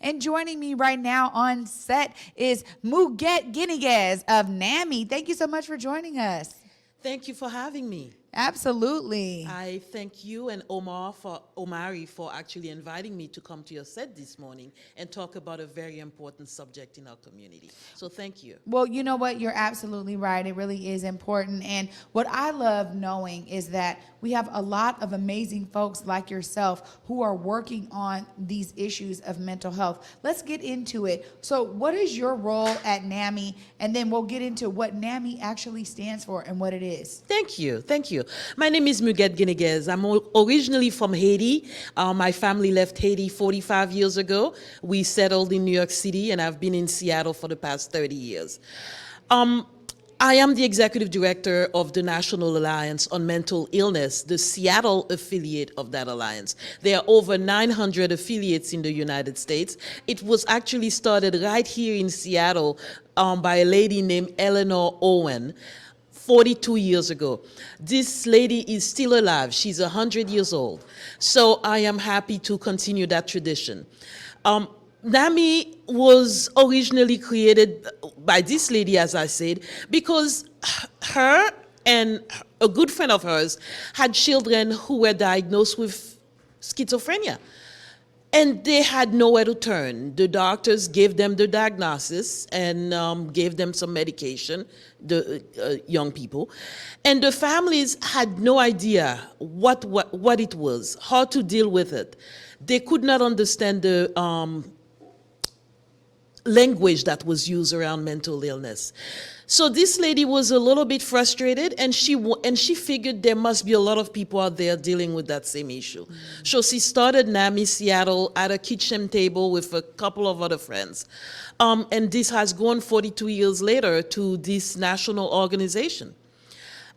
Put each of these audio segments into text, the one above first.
And joining me right now on set is Muguette Guenneguez of NAMI. Thank you so much for joining us. Thank you for having me. Absolutely. I thank you and Omari for actually inviting me to come to your set this morning and talk about a very important subject in our community. So thank you. Well, you know what? You're absolutely right. It really is important. And what I love knowing is that we have a lot of amazing folks like yourself who are working on these issues of mental health. Let's get into it. So, what is your role at NAMI? And then we'll get into what NAMI actually stands for and what it is. Thank you. Thank you. My name is Muguette Guenneguez. I'm originally from Haiti. My family left Haiti 45 years ago. We settled in New York City, and I've been in Seattle for the past 30 years. I am the executive director of the National Alliance on Mental Illness, the Seattle affiliate of that alliance. There are over 900 affiliates in the United States. It was actually started right here in Seattle by a lady named Eleanor Owen 42 years ago. This lady is still alive. She's 100 years old. So I am happy to continue that tradition. NAMI was originally created by this lady, as I said, because her and a good friend of hers had children who were diagnosed with schizophrenia. And they had nowhere to turn. The doctors gave them the diagnosis and gave them some medication, the young people. And the families had no idea what it was, how to deal with it. They could not understand the language that was used around mental illness. So this lady was a little bit frustrated, and she figured there must be a lot of people out there dealing with that same issue. So she started NAMI Seattle at a kitchen table with a couple of other friends. And this has grown 42 years later to this national organization.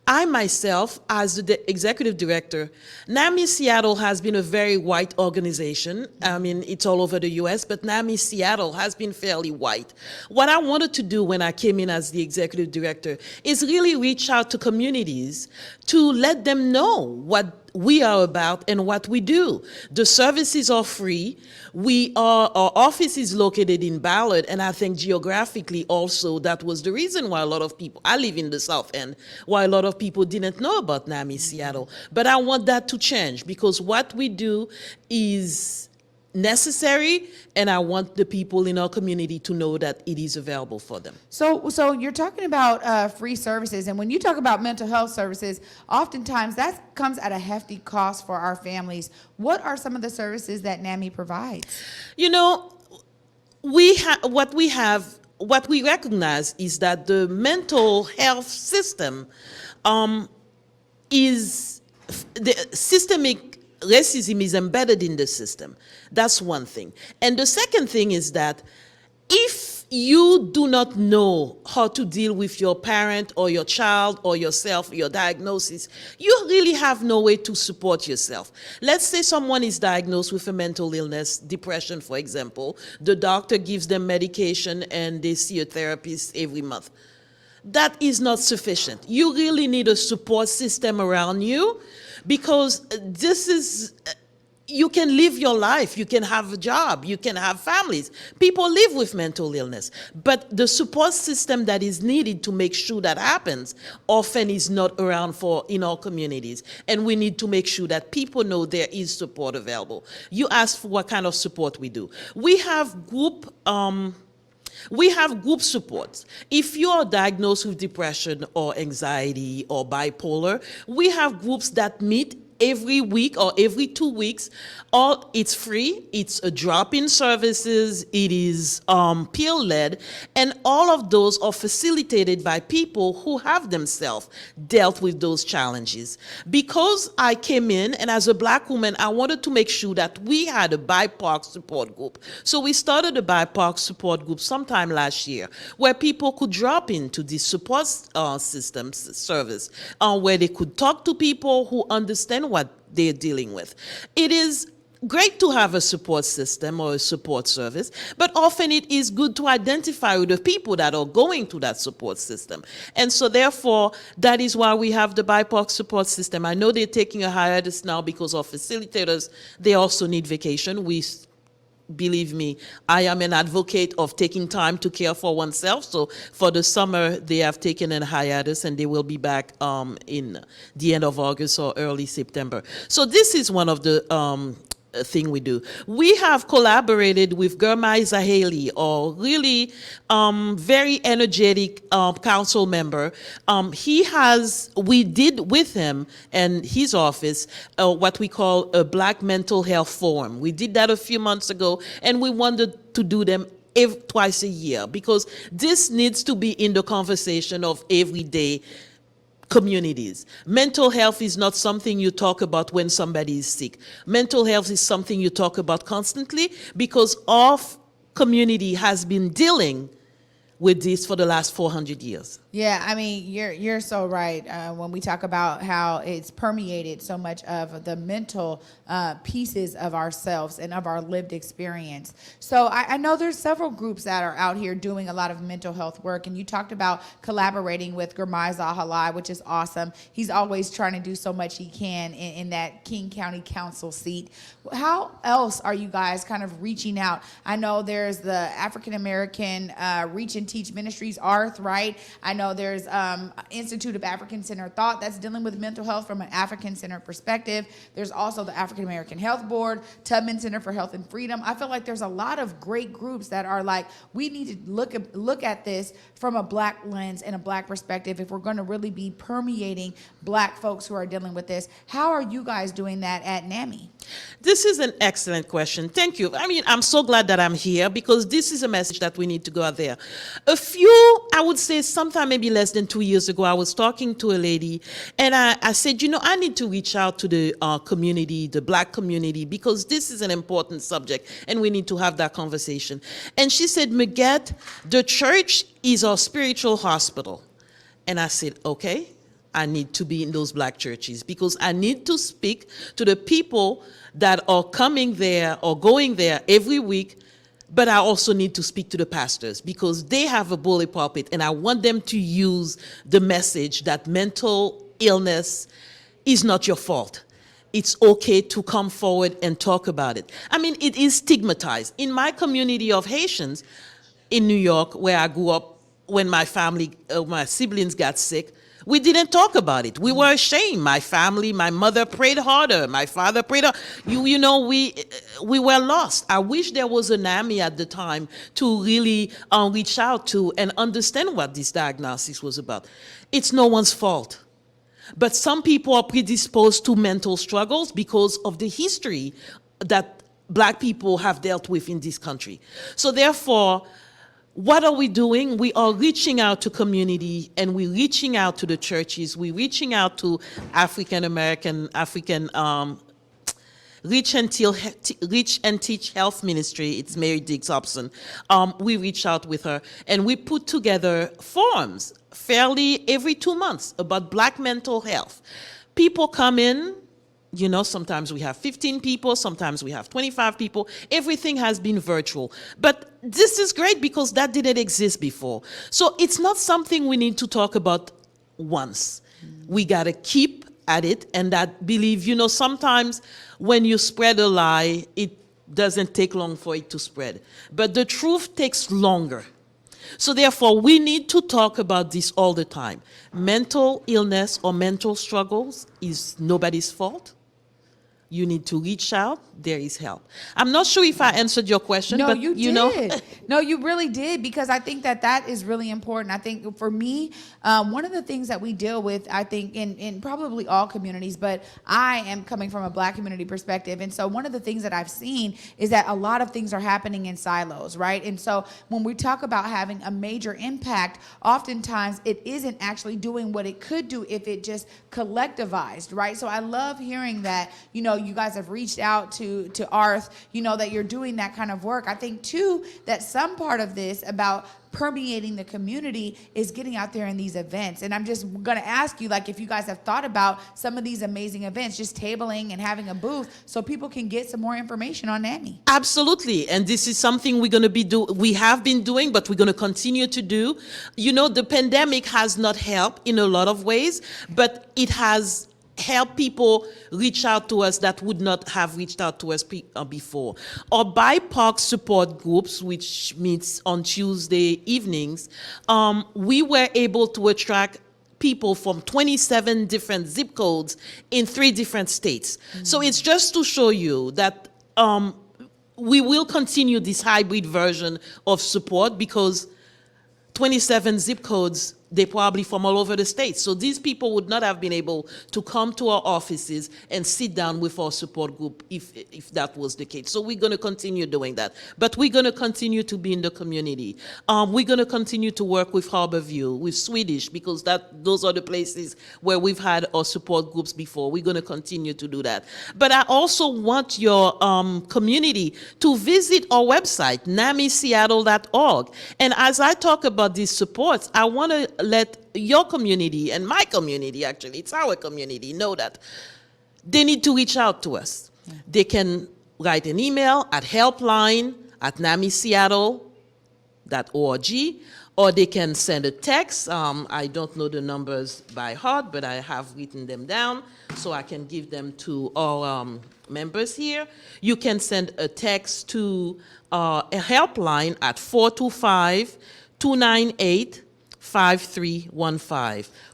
I myself, as the executive director, NAMI Seattle has been a very white organization. I mean, it's all over the US, but NAMI Seattle has been fairly white. What I wanted to do when I came in as the executive director is really reach out to communities to let them know what we are about and what we do. The services are free. Our office is located in Ballard, and I think geographically also that was the reason why a lot of people, I live in the South End, why a lot of people didn't know about NAMI Seattle. But I want that to change because what we do is necessary, and I want the people in our community to know that it is available for them. So you're talking about free services, and when you talk about mental health services, oftentimes that comes at a hefty cost for our families. What are some of the services that NAMI provides? You know, what we recognize is that the mental health system is the systemic racism is embedded in the system. That's one thing. And the second thing is that if you do not know how to deal with your parent or your child or yourself, your diagnosis, you really have no way to support yourself. Let's say someone is diagnosed with a mental illness, depression, for example. The doctor gives them medication and they see a therapist every month. That is not sufficient. You really need a support system around you, because you can live your life, you can have a job, you can have families. People live with mental illness, but the support system that is needed to make sure that happens often is not around in our communities. And we need to make sure that people know there is support available. You asked for what kind of support we do. We have group supports. If you are diagnosed with depression or anxiety or bipolar, we have groups that meet every week or every 2 weeks. It's free, it's a drop-in services, it is peer-led, and all of those are facilitated by people who have themselves dealt with those challenges. Because I came in, and as a Black woman, I wanted to make sure that we had a BIPOC support group. So we started a BIPOC support group sometime last year, where people could drop into the support service, where they could talk to people who understand what they're dealing with. It is great to have a support system or a support service, but often it is good to identify with the people that are going to that support system. And so therefore, that is why we have the BIPOC support system. I know they're taking a hiatus now because our facilitators, they also need vacation. We believe me, I am an advocate of taking time to care for oneself. So for the summer, they have taken a hiatus and they will be back in the end of August or early September. So this is one of the thing we do. We have collaborated with Gurmai Zaheli, or really very energetic council member. We did with him and his office what we call a Black Mental Health Forum. We did that a few months ago, and we wanted to do them twice a year, because this needs to be in the conversation of everyday communities. Mental health is not something you talk about when somebody is sick. Mental health is something you talk about constantly, because our community has been dealing with this for the last 400 years. Yeah, I mean, you're so right when we talk about how it's permeated so much of the mental pieces of ourselves and of our lived experience. So I know there's several groups that are out here doing a lot of mental health work, and you talked about collaborating with Gurmai Zahalai, which is awesome. He's always trying to do so much he can in that King County Council seat. How else are you guys kind of reaching out? I know there's the African American Reach and Teach Ministries, ARTH, right? I know there's Institute of African Centered Thought that's dealing with mental health from an African centered perspective. There's also the African American Health Board, Tubman Center for Health and Freedom. I feel like there's a lot of great groups that are like, we need to look at this from a Black lens and a Black perspective if we're going to really be permeating Black folks who are dealing with this. How are you guys doing that at NAMI? This is an excellent question. Thank you. I mean, I'm so glad that I'm here, because this is a message that we need to go out there. I would say sometime maybe less than 2 years ago, I was talking to a lady, and I said, I need to reach out to the community, the Black community, because this is an important subject and we need to have that conversation. And she said, Muguette, the church is our spiritual hospital. And I said, okay. I need to be in those Black churches, because I need to speak to the people that are coming there or going there every week, but I also need to speak to the pastors, because they have a bully pulpit, and I want them to use the message that mental illness is not your fault. It's okay to come forward and talk about it. I mean, it is stigmatized. In my community of Haitians in New York, where I grew up, when my siblings got sick, we didn't talk about it. We were ashamed. My family, my mother prayed harder. My father prayed harder. We were lost. I wish there was a NAMI at the time to really reach out to and understand what this diagnosis was about. It's no one's fault. But some people are predisposed to mental struggles because of the history that Black people have dealt with in this country. So therefore, what are we doing? We are reaching out to community, and we're reaching out to the churches. We're reaching out to African Reach and Teach Health Ministry. It's Mary Diggs Hobson. We reach out with her, and we put together forums fairly every 2 months about Black mental health. People come in. Sometimes we have 15 people, sometimes we have 25 people. Everything has been virtual. But this is great, because that didn't exist before. So it's not something we need to talk about once. We got to keep at it, and that believe, sometimes when you spread a lie, it doesn't take long for it to spread. But the truth takes longer. So therefore, we need to talk about this all the time. Mental illness or mental struggles is nobody's fault. You need to reach out. There is help. I'm not sure if I answered your question, no, but you did. No, you really did, because I think that is really important. I think for me, one of the things that we deal with, I think in probably all communities, but I am coming from a Black community perspective. And so one of the things that I've seen is that a lot of things are happening in silos, right? And so when we talk about having a major impact, oftentimes it isn't actually doing what it could do if it just collectivized, right? So I love hearing that, you guys have reached out to ARTH, that you're doing that kind of work. I think too that some part of this about permeating the community is getting out there in these events. And I'm just going to ask you, if you guys have thought about some of these amazing events, just tabling and having a booth so people can get some more information on NAMI. Absolutely. And this is something we have been doing, but we're going to continue to do. The pandemic has not helped in a lot of ways, but it has help people reach out to us that would not have reached out to us before. Our BIPOC support groups, which meets on Tuesday evenings, we were able to attract people from 27 different zip codes in 3 different states. So it's just to show you that we will continue this hybrid version of support because 27 zip codes, they're probably from all over the state. So these people would not have been able to come to our offices and sit down with our support group if that was the case. So we're going to continue doing that. But we're going to continue to be in the community. We're going to continue to work with Harborview, with Swedish, because those are the places where we've had our support groups before. We're going to continue to do that. But I also want your community to visit our website, NAMISeattle.org. And as I talk about these supports, I want to let your community and my community, actually, it's our community, know that they need to reach out to us. Yeah. They can write an email at helpline@namiseattle.org, or they can send a text. I don't know the numbers by heart, but I have written them down so I can give them to our members here. You can send a text to a helpline at 425-298-5315,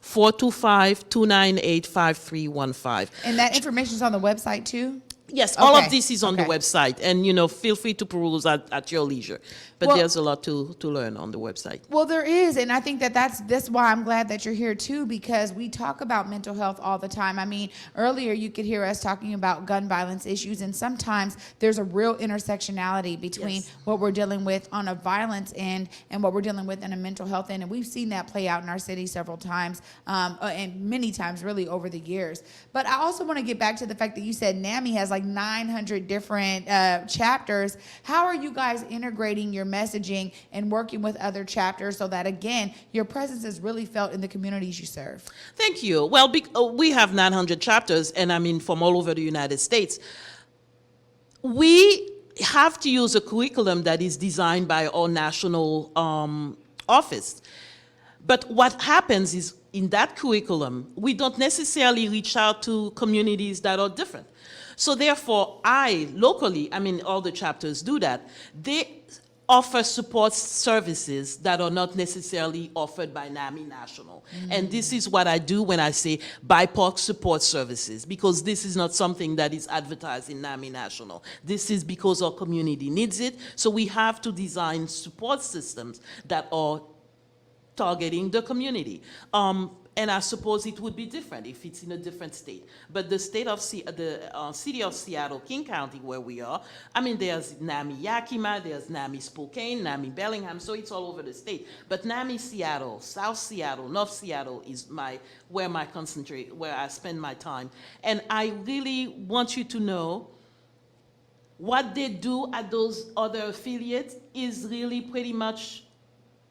425-298-5315. And that information is on the website too? Yes, all of this is on the website, and feel free to peruse at your leisure. But there's a lot to learn on the website. Well, there is, and I think that's why I'm glad that you're here too, because we talk about mental health all the time. I mean, earlier you could hear us talking about gun violence issues, and sometimes there's a real intersectionality between what we're dealing with on a violence end and what we're dealing with in a mental health end, and we've seen that play out in our city several times, and many times really over the years. But I also want to get back to the fact that you said NAMI has like 900 different chapters. How are you guys integrating your messaging and working with other chapters so that, again, your presence is really felt in the communities you serve? Thank you. Well, we have 900 chapters, and I mean from all over the United States. We have to use a curriculum that is designed by our national office. But what happens is, in that curriculum, we don't necessarily reach out to communities that are different. So therefore, locally, all the chapters do that. They offer support services that are not necessarily offered by NAMI National. Mm-hmm. And this is what I do when I say BIPOC support services, because this is not something that is advertised in NAMI National. This is because our community needs it. So we have to design support systems that are targeting the community. And I suppose it would be different if it's in a different state. But the city of Seattle, King County, where we are, there's NAMI Yakima, there's NAMI Spokane, NAMI Bellingham, so it's all over the state. But NAMI Seattle, South Seattle, North Seattle is where I spend my time. And I really want you to know what they do at those other affiliates is really pretty much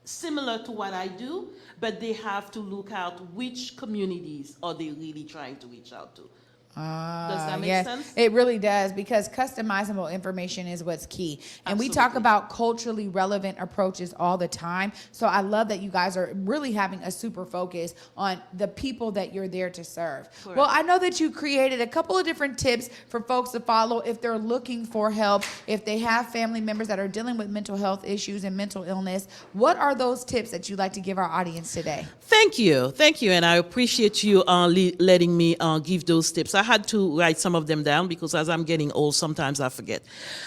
similar to what I do, but they have to look out which communities are they really trying to reach out to. Does that make sense? It really does, because customizable information is what's key. And Absolutely. We talk about culturally relevant approaches all the time. So I love that you guys are really having a super focus on the people that you're there to serve. Correct. Well, I know that you created a couple of different tips for folks to follow if they're looking for help, if they have family members that are dealing with mental health issues and mental illness. What are those tips that you'd like to give our audience today? Thank you. And I appreciate you letting me give those tips. I had to write some of them down because as I'm getting old, sometimes I forget.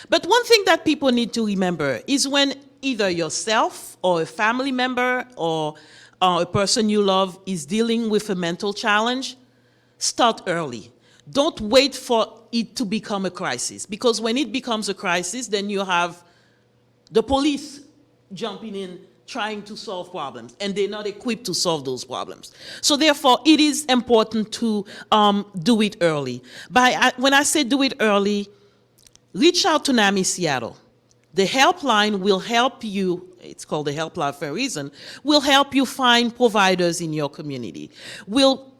But one thing that people need to remember is when either yourself or a family member or a person you love is dealing with a mental challenge, start early. Don't wait for it to become a crisis, because when it becomes a crisis, then you have the police jumping in trying to solve problems, and they're not equipped to solve those problems. So therefore, it is important to do it early. When I say do it early, reach out to NAMI Seattle. The helpline will help you, it's called the helpline for a reason, will help you find providers in your community. Will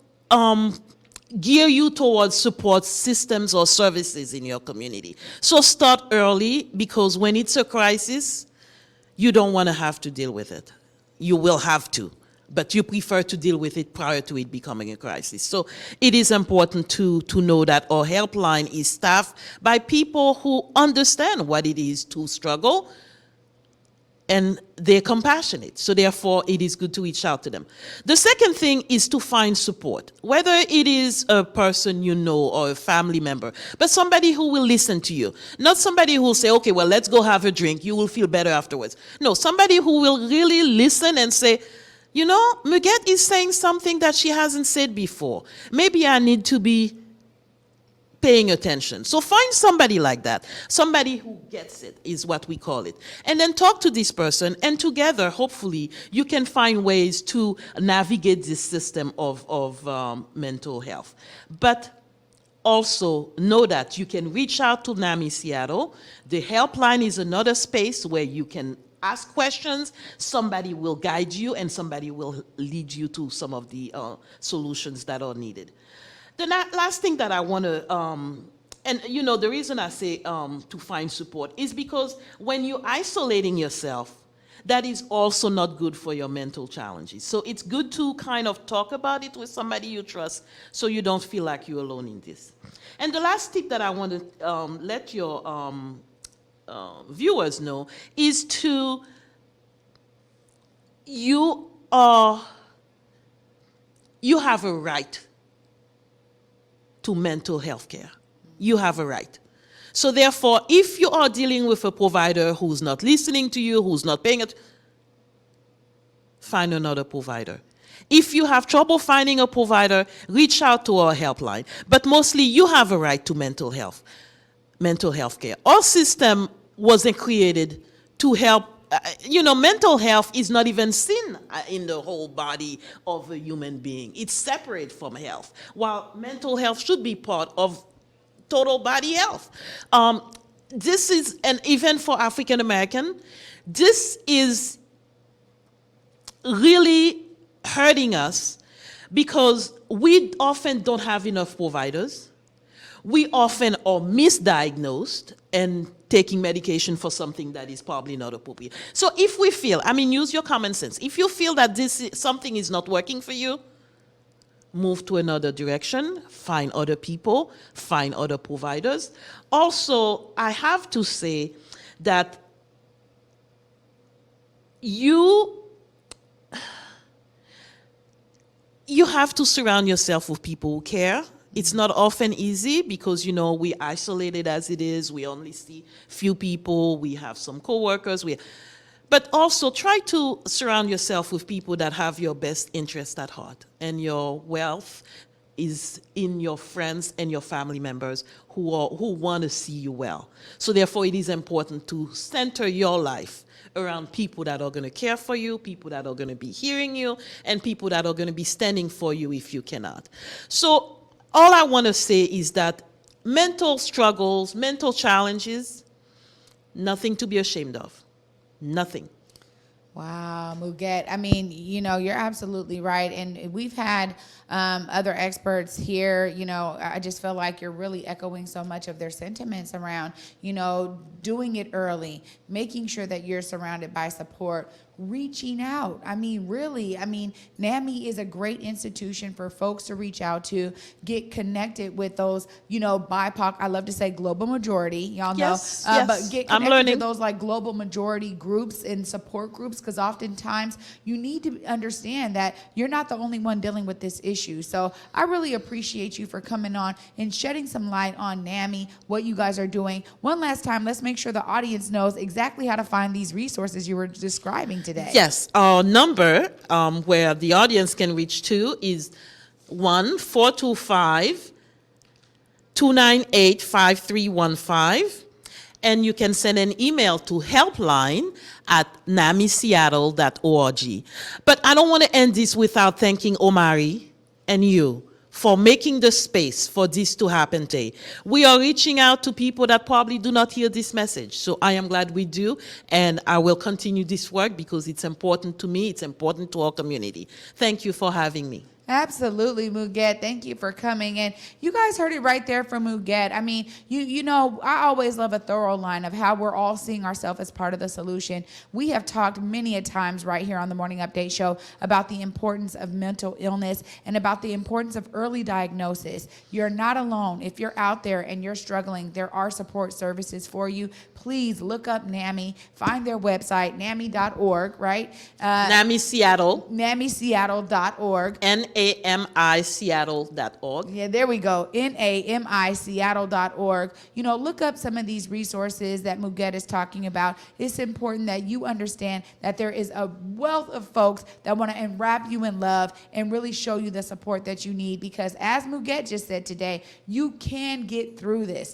gear you towards support systems or services in your community. So start early, because when it's a crisis, you don't want to have to deal with it. You will have to, but you prefer to deal with it prior to it becoming a crisis. So it is important to know that our helpline is staffed by people who understand what it is to struggle, and they're compassionate. So therefore, it is good to reach out to them. The second thing is to find support, whether it is a person you know or a family member, but somebody who will listen to you. Not somebody who will say, okay, well, let's go have a drink. You will feel better afterwards. No, somebody who will really listen and say, you know, Muguette is saying something that she hasn't said before. Maybe I need to be paying attention. So find somebody like that. Somebody who gets it is what we call it. And then talk to this person, and together, hopefully, you can find ways to navigate this system of mental health. But also know that you can reach out to NAMI Seattle. The helpline is another space where you can ask questions. Somebody will guide you, and somebody will lead you to some of the solutions that are needed. The last thing that I want to, and you know, the reason I say to find support is because when you're isolating yourself, that is also not good for your mental challenges. So it's good to kind of talk about it with somebody you trust so you don't feel like you're alone in this. And the last tip that I want to let your viewers know is you have a right to mental health care. You have a right. So therefore, if you are dealing with a provider who's not listening to you, who's not paying it, find another provider. If you have trouble finding a provider, reach out to our helpline. But mostly, you have a right to mental health care. Our system wasn't created to help. Mental health is not even seen in the whole body of a human being. It's separate from health, while mental health should be part of total body health. This is an event for African American. This is really hurting us because we often don't have enough providers. We often are misdiagnosed and taking medication for something that is probably not appropriate. So if we feel, use your common sense. If you feel that something is not working for you, move to another direction, find other people, find other providers. Also, I have to say that you have to surround yourself with people who care. It's not often easy because, we isolated as it is. We only see few people. We have some coworkers. But also try to surround yourself with people that have your best interest at heart. And your wealth is in your friends and your family members who want to see you well. So therefore, it is important to center your life around people that are going to care for you, people that are going to be hearing you, and people that are going to be standing for you if you cannot. So all I want to say is that mental struggles, mental challenges, nothing to be ashamed of. Nothing. Wow, Muguette. You're absolutely right. And we've had other experts here. I just feel like you're really echoing so much of their sentiments around, doing it early, making sure that you're surrounded by support, reaching out. NAMI is a great institution for folks to reach out to, get connected with those, BIPOC, I love to say global majority, y'all know, yes. but get connected to those like global majority groups and support groups, because oftentimes you need to understand that you're not the only one dealing with this issue. So I really appreciate you for coming on and shedding some light on NAMI, what you guys are doing. One last time, let's make sure the audience knows exactly how to find these resources you were describing today. Yes, our number where the audience can reach to is 1-425-298-5315. And you can send an email to helpline@namiseattle.org. But I don't want to end this without thanking Omari and you for making the space for this to happen today. We are reaching out to people that probably do not hear this message. So I am glad we do, and I will continue this work because it's important to me, it's important to our community. Thank you for having me. Absolutely, Muguette. Thank you for coming. And you guys heard it right there from Muguette. I mean, you know, I always love a thorough line of how we're all seeing ourselves as part of the solution. We have talked many a times right here on the Morning Update Show about the importance of mental illness and about the importance of early diagnosis. You're not alone. If you're out there and you're struggling, there are support services for you. Please look up NAMI, find their website, NAMI.org, right? NAMI Seattle, NAMISeattle.org. NAMI Seattle.org. Yeah, there we go. NAMI Seattle.org. You know, look up some of these resources that Muguette is talking about. It's important that you understand that there is a wealth of folks that want to enwrap you in love and really show you the support that you need, because as Muguette just said today, you can get through this.